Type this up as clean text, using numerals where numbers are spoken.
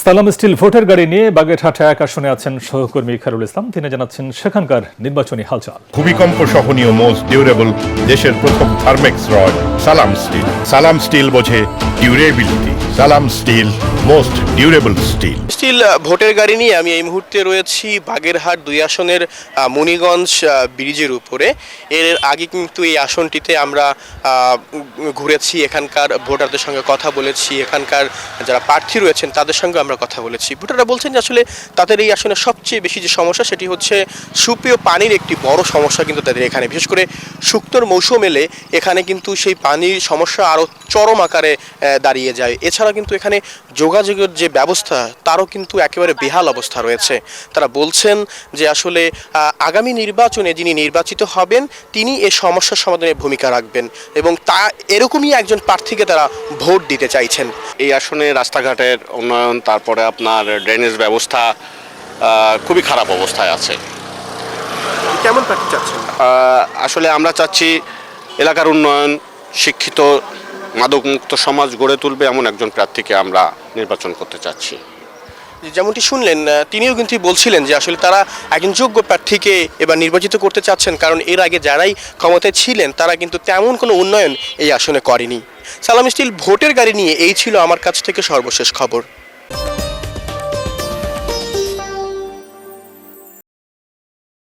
সালাম স্টিল ভোটের গাড়ি নিয়ে বাগেরহাট ১ আসনে আছেন সহকর্মী খায়রুল ইসলাম। তিনি জানাচ্ছেন সেখানকার নির্বাচনী হালচাল। ভূমিকম্প সহনীয় মোস্ট ডিউরেবল দেশের প্রথম Thermex rod Salam steel. Salam steel বোঝে durability. Salam steel most durable steel. Steel ভোটের গাড়ি নিয়ে আমি এই মুহূর্তে রয়েছি বাগেরহাট ২ আসনের মণিগঞ্জ ব্রিজের উপরে। এর আগে কিন্তু এই আসনটিতে আমরা ঘুরেছি, এখানকার ভোটারদের সঙ্গে কথা বলেছি, এখানকার যারা প্রার্থী রয়েছেন তাদের সঙ্গে আমরা কথা বলেছি। ভোটাররা বলছেন যে আসলে তাদের এই আসনে সবচেয়ে বেশি যে সমস্যা সেটি হচ্ছে সুপেয় পানির একটি বড় সমস্যা কিন্তু তাদের এখানে, বিশেষ করে শুকনোর মৌসুম এলে এখানে কিন্তু সেই পানির সমস্যা আরও চরম আকারে দাঁড়িয়ে যায়। এছাড়া কিন্তু এখানে যোগাযোগের যে ব্যবস্থা তারও কিন্তু একেবারে বেহাল অবস্থা রয়েছে। তারা বলছেন যে আসলে আগামী নির্বাচনে যিনি নির্বাচিত হবেন তিনি এই সমস্যার সমাধানে ভূমিকা রাখবেন এবং তা এরকমই একজন প্রার্থীকে তারা ভোট দিতে চাইছেন। এই আসনে রাস্তাঘাটের উন্নয়ন, তারপরে আপনার ড্রেনেজ ব্যবস্থা খুবই খারাপ অবস্থায় আছে। কেমন প্রার্থী চাচ্ছেন? আসলে আমরা চাচ্ছি এলাকার উন্নয়ন, শিক্ষিত মাদকমুক্ত সমাজ গড়ে তুলবে এমন একজন প্রার্থীকে আমরা নির্বাচন করতে চাচ্ছি। যেমনটি শুনলেন, তিনিও কিন্তু বলছিলেন যে আসলে তারা একজন যোগ্য প্রার্থীকে এবার নির্বাচিত করতে চাচ্ছেন, কারণ এর আগে যারাই ক্ষমতায় ছিলেন তারা কিন্তু তেমন কোনো উন্নয়ন এই আসনে করেনি। সালাম স্টিল ভোটের গাড়ি নিয়ে এই ছিল আমার কাছ থেকে সর্বশেষ খবর।